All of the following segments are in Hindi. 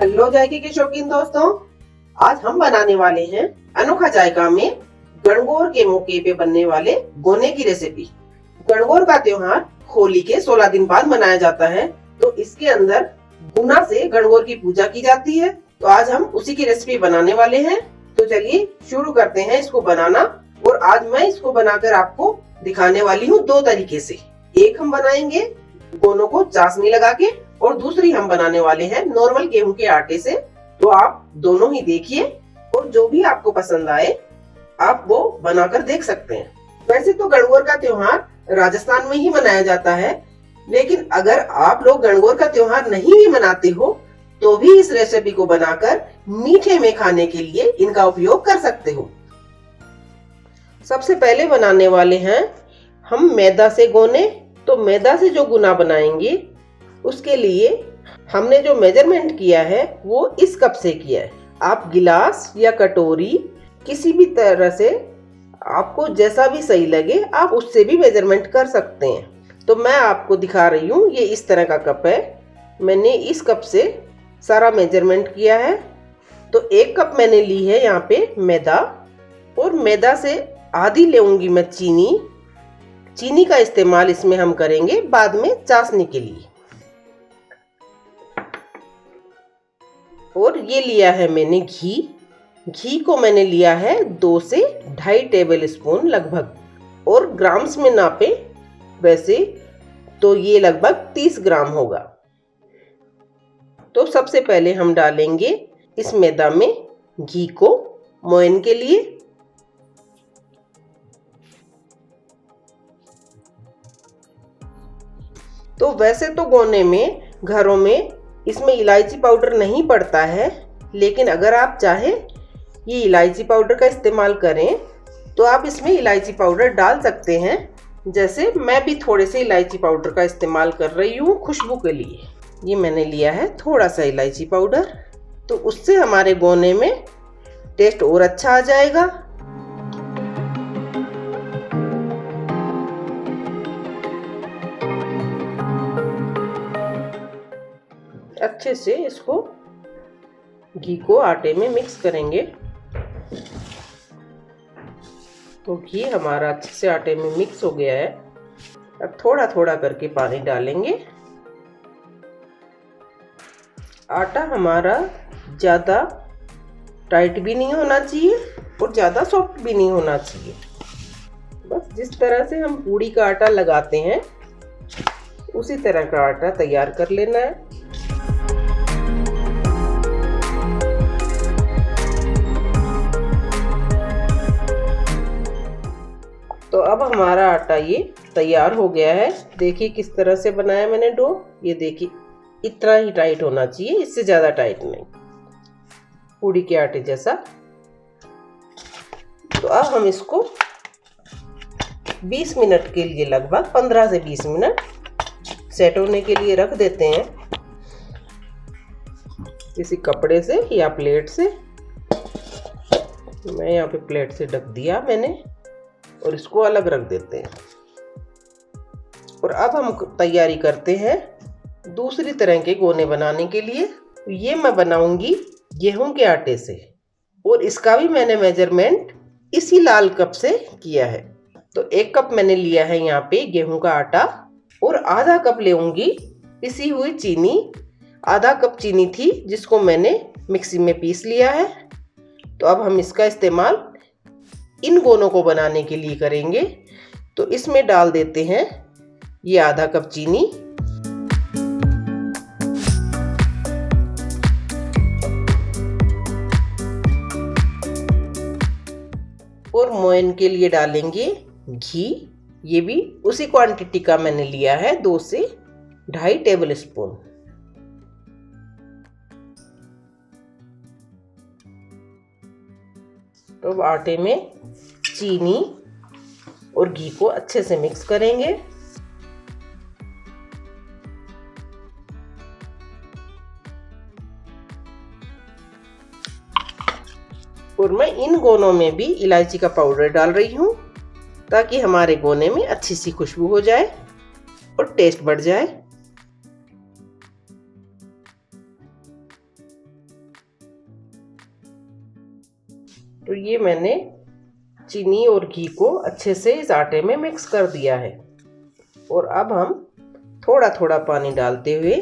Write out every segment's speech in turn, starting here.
हेलो जायके के शौकीन दोस्तों, आज हम बनाने वाले हैं अनोखा जायका में गणगौर के मौके पे बनने वाले गोने की रेसिपी। गणगौर का त्योहार होली के 16 दिन बाद मनाया जाता है, तो इसके अंदर गुना से गणगौर की पूजा की जाती है। तो आज हम उसी की रेसिपी बनाने वाले हैं। तो चलिए शुरू करते हैं इसको बनाना। और आज मैं इसको बनाकर आपको दिखाने वाली हूँ दो तरीके से। एक हम बनाएंगे गोनों को चाशनी लगा के, और दूसरी हम बनाने वाले हैं नॉर्मल गेहूं के आटे से। तो आप दोनों ही देखिए और जो भी आपको पसंद आए आप वो बनाकर देख सकते हैं। वैसे तो गणगौर का त्योहार राजस्थान में ही मनाया जाता है, लेकिन अगर आप लोग गणगौर का त्योहार नहीं भी मनाते हो तो भी इस रेसिपी को बनाकर मीठे में खाने के लिए इनका उपयोग कर सकते हो। सबसे पहले बनाने वाले हैं हम मैदा से गोने। तो मैदा से जो गुना बनाएंगे उसके लिए हमने जो मेजरमेंट किया है वो इस कप से किया है। आप गिलास या कटोरी किसी भी तरह से आपको जैसा भी सही लगे आप उससे भी मेजरमेंट कर सकते हैं। तो मैं आपको दिखा रही हूँ, ये इस तरह का कप है। मैंने इस कप से सारा मेजरमेंट किया है। तो एक कप मैंने ली है यहाँ पे मैदा, और मैदा से आधी लेऊंगी मैं चीनी। चीनी का इस्तेमाल इसमें हम करेंगे बाद में चाशनी के लिए। और ये लिया है मैंने घी। घी को मैंने लिया है 2 से 2.5 टेबल स्पून लगभग, और ग्राम्स में नापे वैसे तो ये लगभग 30 ग्राम होगा। तो सबसे पहले हम डालेंगे इस मैदा में घी को मोयन के लिए। तो वैसे तो गोने में घरों में इसमें इलायची पाउडर नहीं पड़ता है, लेकिन अगर आप चाहें ये इलायची पाउडर का इस्तेमाल करें तो आप इसमें इलायची पाउडर डाल सकते हैं। जैसे मैं भी थोड़े से इलायची पाउडर का इस्तेमाल कर रही हूँ खुशबू के लिए। ये मैंने लिया है थोड़ा सा इलायची पाउडर, तो उससे हमारे गोने में टेस्ट और अच्छा आ जाएगा। अच्छे से इसको घी को आटे में मिक्स करेंगे। तो घी हमारा अच्छे से आटे में मिक्स हो गया है। अब थोड़ा थोड़ा करके पानी डालेंगे। आटा हमारा ज़्यादा टाइट भी नहीं होना चाहिए और ज़्यादा सॉफ्ट भी नहीं होना चाहिए। बस जिस तरह से हम पूड़ी का आटा लगाते हैं उसी तरह का आटा तैयार कर लेना है। तो अब हमारा आटा ये तैयार हो गया है। देखिए किस तरह से बनाया मैंने डो। ये देखिए इतना ही टाइट होना चाहिए, इससे ज़्यादा टाइट नहीं, पूड़ी के आटे जैसा। तो अब हम इसको 20 मिनट के लिए, लगभग 15 से 20 मिनट सेट होने के लिए रख देते हैं किसी कपड़े से या प्लेट से। मैं यहाँ पे प्लेट से ढक दिया मैंने, और इसको अलग रख देते हैं। और अब हम तैयारी करते हैं दूसरी तरह के गोने बनाने के लिए। ये मैं बनाऊंगी गेहूं के आटे से, और इसका भी मैंने मेजरमेंट इसी लाल कप से किया है। तो 1 कप मैंने लिया है यहाँ पे गेहूं का आटा, और आधा कप लेऊंगी पिसी हुई चीनी। आधा कप चीनी थी जिसको मैंने मिक्सी में पीस लिया है। तो अब हम इसका इस्तेमाल इन गोनों को बनाने के लिए करेंगे। तो इसमें डाल देते हैं ये आधा कप चीनी, और मोयन के लिए डालेंगे घी। ये भी उसी क्वांटिटी का मैंने लिया है, 2 से 2.5 टेबल स्पून। तो अब आटे में चीनी और घी को अच्छे से मिक्स करेंगे। और मैं इन गोनों में भी इलायची का पाउडर डाल रही हूँ ताकि हमारे गोने में अच्छी सी खुशबू हो जाए और टेस्ट बढ़ जाए। तो ये मैंने चीनी और घी को अच्छे से इस आटे में मिक्स कर दिया है। और अब हम थोड़ा थोड़ा पानी डालते हुए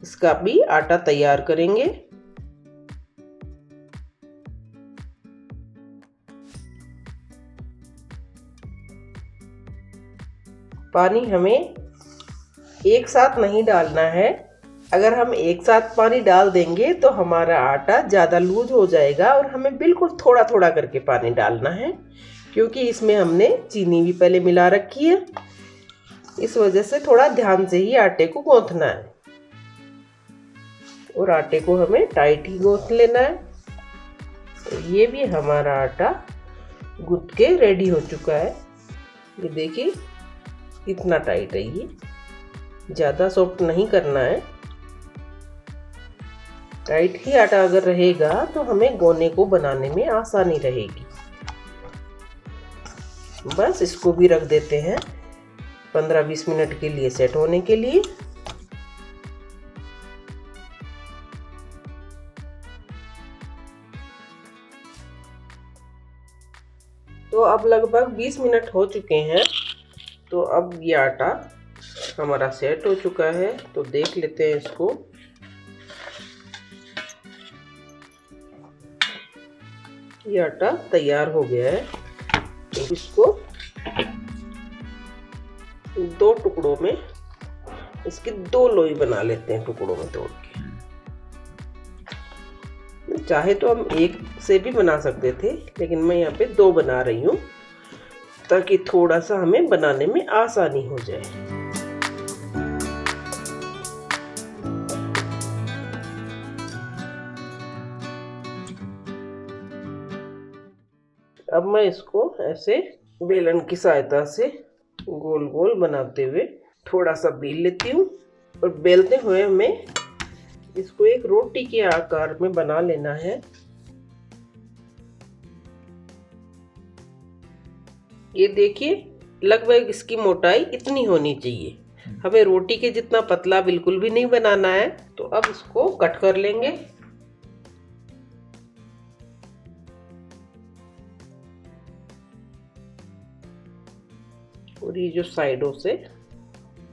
इसका भी आटा तैयार करेंगे। पानी हमें एक साथ नहीं डालना है। अगर हम एक साथ पानी डाल देंगे तो हमारा आटा ज़्यादा लूज हो जाएगा और हमें बिल्कुल थोड़ा थोड़ा करके पानी डालना है, क्योंकि इसमें हमने चीनी भी पहले मिला रखी है। इस वजह से थोड़ा ध्यान से ही आटे को गूंथना है और आटे को हमें टाइट ही गूंथ लेना है। तो ये भी हमारा आटा गूंथ के रेडी हो चुका है। ये देखिए इतना टाइट है, ये ज़्यादा सॉफ्ट नहीं करना है। टाइट ही आटा अगर रहेगा तो हमें गोने को बनाने में आसानी रहेगी। बस इसको भी रख देते हैं 15-20 मिनट के लिए सेट होने के लिए। तो अब लगभग 20 मिनट हो चुके हैं। तो अब ये आटा हमारा सेट हो चुका है। तो देख लेते हैं इसको। ये आटा तैयार हो गया है। तो इसको 2 टुकड़ों में, इसकी 2 लोई बना लेते हैं टुकड़ों में तोड़ के। चाहे तो हम एक से भी बना सकते थे, लेकिन मैं यहाँ पे 2 बना रही हूँ ताकि थोड़ा सा हमें बनाने में आसानी हो जाए। अब मैं इसको ऐसे बेलन की सहायता से गोल गोल बनाते हुए थोड़ा सा बेल लेती हूँ। और बेलते हुए हमें इसको एक रोटी के आकार में बना लेना है। ये देखिए लगभग इसकी मोटाई इतनी होनी चाहिए। हमें रोटी के जितना पतला बिल्कुल भी नहीं बनाना है। तो अब इसको कट कर लेंगे। और ये जो साइडों से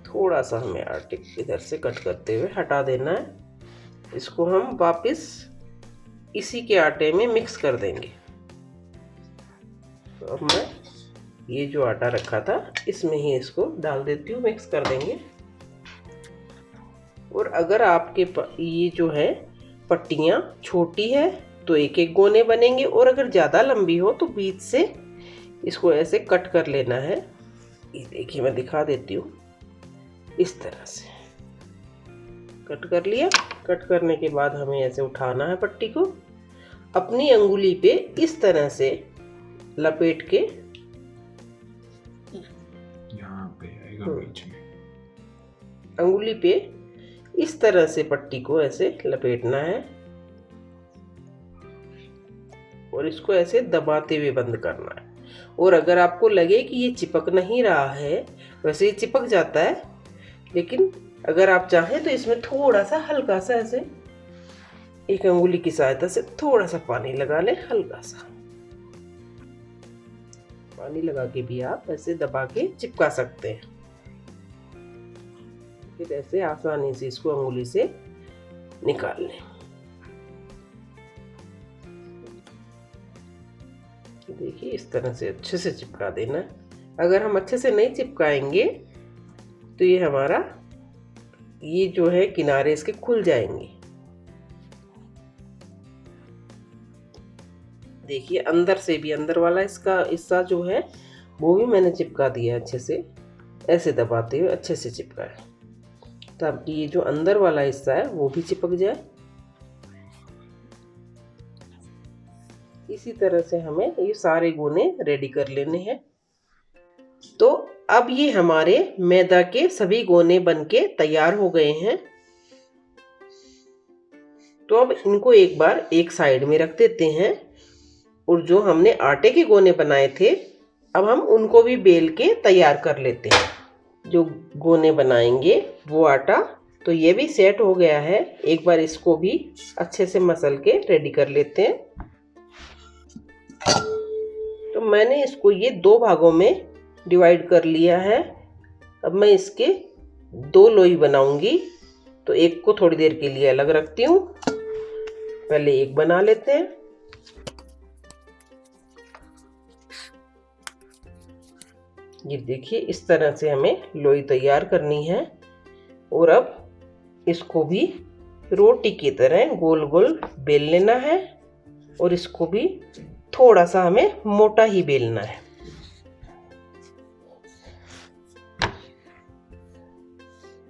थोड़ा सा हमें आटे इधर से कट करते हुए हटा देना है। इसको हम वापस इसी के आटे में मिक्स कर देंगे। तो अब मैं ये जो आटा रखा था इसमें ही इसको डाल देती हूँ, मिक्स कर देंगे। और अगर आपके ये जो है पट्टियाँ छोटी है तो एक एक गोने बनेंगे, और अगर ज़्यादा लंबी हो तो बीच से इसको ऐसे कट कर लेना है। ये देखिए मैं दिखा देती हूँ। इस तरह से कट कर लिया। कट करने के बाद हमें ऐसे उठाना है पट्टी को, अपनी अंगुली पे इस तरह से लपेट के, यहाँ पे आएगा बीच में, अंगुली पे इस तरह से पट्टी को ऐसे लपेटना है और इसको ऐसे दबाते हुए बंद करना है। और अगर आपको लगे कि ये चिपक नहीं रहा है, वैसे ये चिपक जाता है, लेकिन अगर आप चाहें तो इसमें थोड़ा सा हल्का सा ऐसे एक अंगुली की सहायता से थोड़ा सा पानी लगा लें। हल्का सा पानी लगा के भी आप ऐसे दबा के चिपका सकते हैं। फिर ऐसे आसानी से इसको अंगुली से निकाल लें। देखिए इस तरह से अच्छे से चिपका देना। अगर हम अच्छे से नहीं चिपकाएंगे तो ये हमारा ये जो है किनारे इसके खुल जाएंगे। देखिए अंदर से भी, अंदर वाला इसका हिस्सा जो है वो भी मैंने चिपका दिया अच्छे से। ऐसे दबाते हुए अच्छे से चिपकाए ताकि ये जो अंदर वाला हिस्सा है वो भी चिपक जाए। इसी तरह से हमें ये सारे गोने रेडी कर लेने हैं। तो अब ये हमारे मैदा के सभी गोने बनके तैयार हो गए हैं। तो अब इनको एक बार एक साइड में रख देते हैं। और जो हमने आटे के गोने बनाए थे अब हम उनको भी बेल के तैयार कर लेते हैं। जो गोने बनाएंगे वो आटा, तो ये भी सेट हो गया है। एक बार इसको भी अच्छे से मसल के रेडी कर लेते हैं। तो मैंने इसको ये 2 भागों में डिवाइड कर लिया है। अब मैं इसके 2 लोई बनाऊंगी। तो एक को थोड़ी देर के लिए अलग रखती हूँ। पहले एक बना लेते हैं। ये देखिए, इस तरह से हमें लोई तैयार करनी है। और अब इसको भी रोटी की तरह गोल गोल बेल लेना है। और इसको भी थोड़ा सा हमें मोटा ही बेलना है।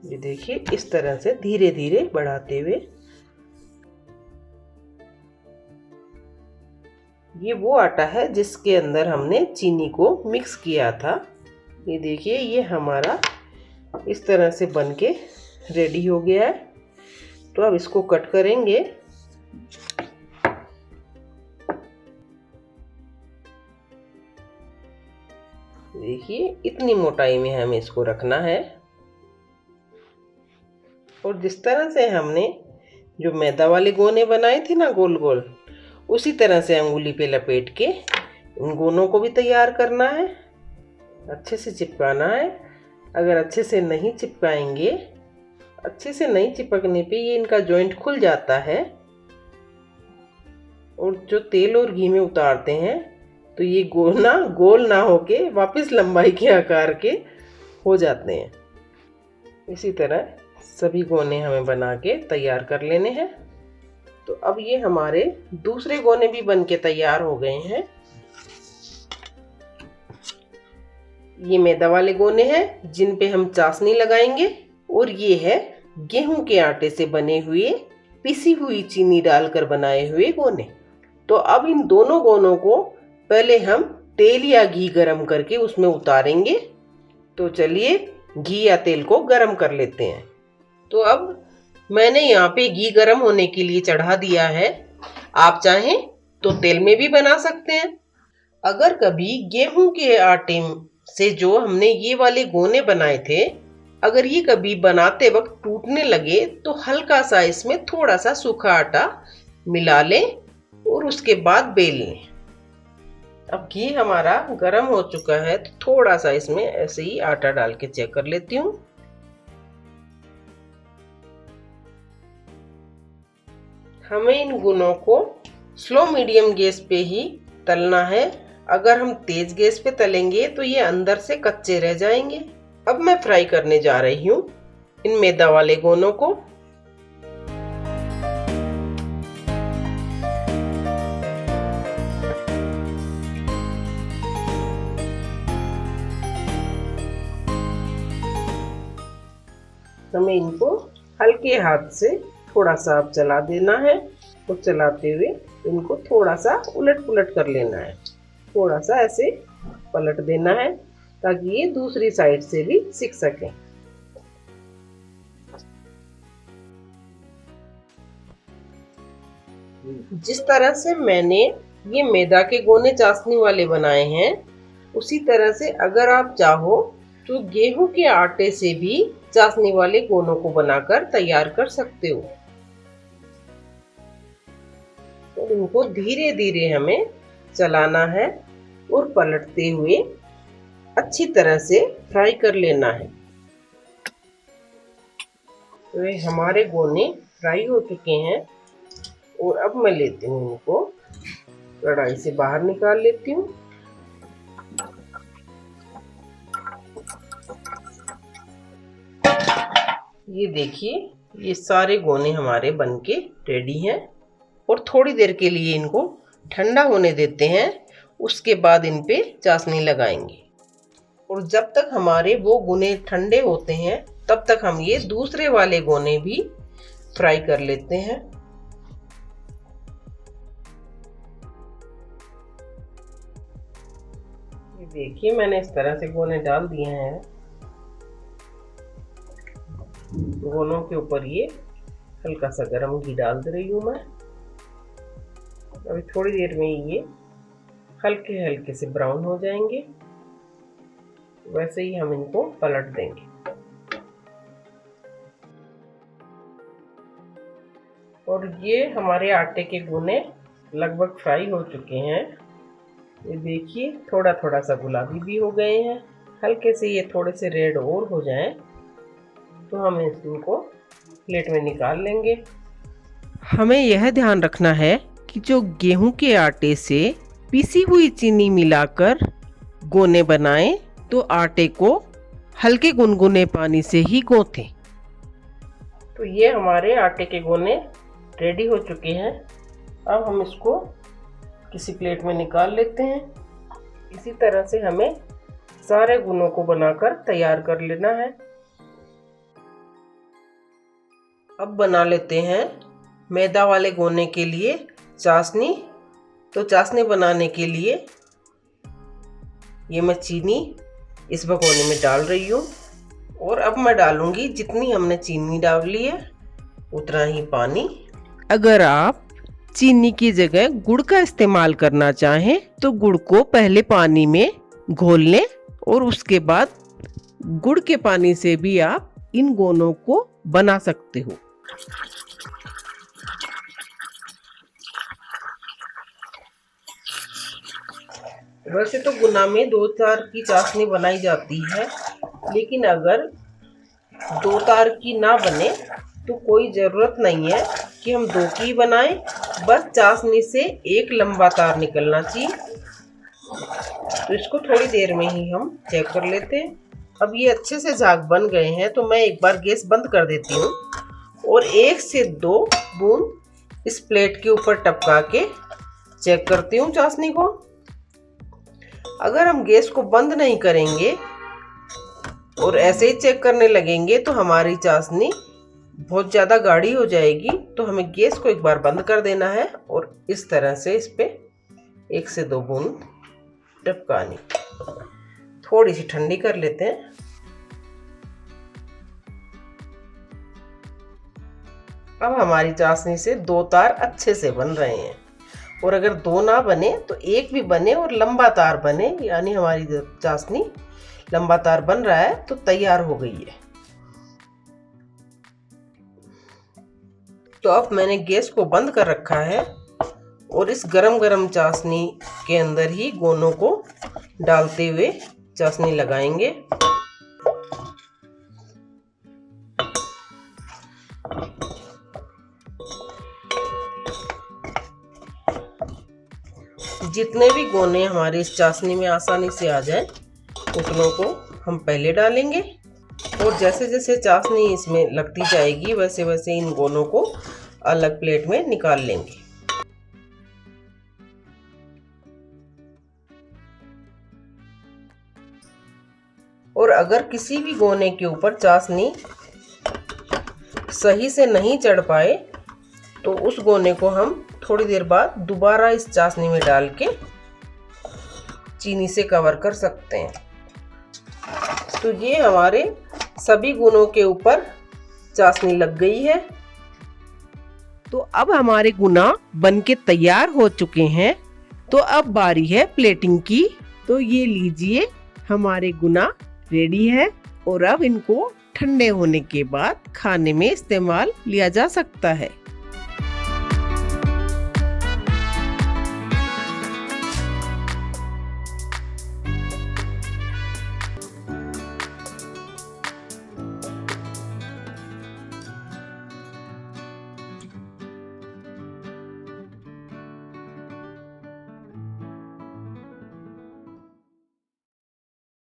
ये देखिए, इस तरह से धीरे धीरे बढ़ाते हुए। ये वो आटा है जिसके अंदर हमने चीनी को मिक्स किया था। ये देखिए, ये हमारा इस तरह से बनके रेडी हो गया है। तो अब इसको कट करेंगे। देखिए, इतनी मोटाई में हमें इसको रखना है। और जिस तरह से हमने जो मैदा वाले गोने बनाए थे ना गोल गोल, उसी तरह से अंगुली पे लपेट के इन गोनों को भी तैयार करना है। अच्छे से चिपकाना है। अगर अच्छे से नहीं चिपकाएंगे, अच्छे से नहीं चिपकने पे ये इनका जॉइंट खुल जाता है। और जो तेल और घी में उतारते हैं तो ये गोल ना होके वापस लंबाई के आकार के हो जाते हैं। इसी तरह सभी गोने हमें बना के तैयार कर लेने हैं। तो अब ये हमारे दूसरे गोने भी बन के तैयार हो गए हैं। ये मैदा वाले गोने हैं जिन पे हम चाशनी लगाएंगे। और ये है गेहूं के आटे से बने हुए पिसी हुई चीनी डालकर बनाए हुए गोने। तो अब इन दोनों गोनों को पहले हम तेल या घी गरम करके उसमें उतारेंगे। तो चलिए घी या तेल को गरम कर लेते हैं। तो अब मैंने यहाँ पे घी गरम होने के लिए चढ़ा दिया है। आप चाहें तो तेल में भी बना सकते हैं। अगर कभी गेहूं के आटे से जो हमने ये वाले गोने बनाए थे, अगर ये कभी बनाते वक्त टूटने लगे तो हल्का सा इसमें थोड़ा सा सूखा आटा मिला लें और उसके बाद बेल लें। अब घी हमारा गरम हो चुका है तो थोड़ा सा इसमें ऐसे ही आटा डाल के चेक कर लेती हूँ। हमें इन गोनों को स्लो मीडियम गैस पे ही तलना है। अगर हम तेज गैस पे तलेंगे तो ये अंदर से कच्चे रह जाएंगे। अब मैं फ्राई करने जा रही हूँ इन मैदा वाले गोनों को। हमें इनको हल्के हाथ से थोड़ा सा अब चला देना है। और चलाते हुए इनको थोड़ा सा उलट पुलट कर लेना है। थोड़ा सा ऐसे पलट देना है ताकि ये दूसरी साइड से भी सिक सके। जिस तरह से मैंने ये मैदा के गोने चाशनी वाले बनाए हैं, उसी तरह से अगर आप चाहो तो गेहूं के आटे से भी चाशनी वाले गोनों को बनाकर तैयार कर सकते हो। तो इनको धीरे धीरे हमें चलाना है और पलटते हुए अच्छी तरह से फ्राई कर लेना है। तो ये हमारे गोने फ्राई हो चुके हैं। और अब मैं लेती हूँ इनको कढ़ाई से बाहर निकाल लेती हूँ। ये देखिए, ये सारे गोने हमारे बनके रेडी हैं। और थोड़ी देर के लिए इनको ठंडा होने देते हैं। उसके बाद इन पे चाशनी लगाएंगे। और जब तक हमारे वो गोने ठंडे होते हैं तब तक हम ये दूसरे वाले गोने भी फ्राई कर लेते हैं। ये देखिए, मैंने इस तरह से गोने डाल दिए हैं। गोनों के ऊपर ये हल्का सा गरम घी डाल दे रही हूँ मैं। अभी थोड़ी देर में ये हल्के हल्के से ब्राउन हो जाएंगे। वैसे ही हम इनको पलट देंगे। और ये हमारे आटे के गोने लगभग फ्राई हो चुके हैं। ये देखिए थोड़ा थोड़ा सा गुलाबी भी हो गए हैं। हल्के से ये थोड़े से रेड और हो जाएं तो हम इनको प्लेट में निकाल लेंगे। हमें यह ध्यान रखना है कि जो गेहूं के आटे से पीसी हुई चीनी मिलाकर गोने बनाएं तो आटे को हल्के गुनगुने पानी से ही गूंथें। तो ये हमारे आटे के गोने रेडी हो चुके हैं। अब हम इसको किसी प्लेट में निकाल लेते हैं। इसी तरह से हमें सारे गुनों को बनाकर तैयार कर लेना है। अब बना लेते हैं मैदा वाले गोने के लिए चाशनी। तो चाशनी बनाने के लिए ये मैं चीनी इस भगोने में डाल रही हूँ और अब मैं डालूंगी जितनी हमने चीनी डाली है उतना ही पानी। अगर आप चीनी की जगह गुड़ का इस्तेमाल करना चाहें तो गुड़ को पहले पानी में घोल लें और उसके बाद गुड़ के पानी से भी आप इन गोनों को बना सकते हो। वैसे तो गुना में 2 तार की चाशनी बनाई जाती है, लेकिन अगर 2 तार की ना बने तो कोई ज़रूरत नहीं है कि हम 2 की बनाएं। बस चाशनी से एक लंबा तार निकलना चाहिए। तो इसको थोड़ी देर में ही हम चेक कर लेते हैं। अब ये अच्छे से झाग बन गए हैं तो मैं एक बार गैस बंद कर देती हूँ और 1 से 2 बूंद इस प्लेट के ऊपर टपका के चेक करती हूँ चाशनी को। अगर हम गैस को बंद नहीं करेंगे और ऐसे ही चेक करने लगेंगे तो हमारी चाशनी बहुत ज़्यादा गाढ़ी हो जाएगी। तो हमें गैस को एक बार बंद कर देना है और इस तरह से इस पे 1 से 2 बूंद टपकानी। थोड़ी सी ठंडी कर लेते हैं। अब हमारी चाशनी से 2 तार अच्छे से बन रहे हैं और अगर 2 ना बने तो 1 भी बने और लंबा तार बने, यानी हमारी चाशनी लंबा तार बन रहा है तो तैयार हो गई है। तो अब मैंने गैस को बंद कर रखा है और इस गरम गरम चाशनी के अंदर ही गोनों को डालते हुए चाशनी लगाएंगे। जितने भी गोने हमारे इस चाशनी में आसानी से आ जाए उतनों को हम पहले डालेंगे और जैसे जैसे चाशनी इसमें लगती जाएगी वैसे वैसे इन गोनों को अलग प्लेट में निकाल लेंगे। और अगर किसी भी गोने के ऊपर चाशनी सही से नहीं चढ़ पाए तो उस गोने को हम थोड़ी देर बाद दोबारा इस चाशनी में डाल के चीनी से कवर कर सकते हैं। तो ये हमारे सभी गुनों के ऊपर चाशनी लग गई है। तो अब हमारे गुना बनके तैयार हो चुके हैं। तो अब बारी है प्लेटिंग की। तो ये लीजिए हमारे गुना रेडी है और अब इनको ठंडे होने के बाद खाने में इस्तेमाल लिया जा सकता है।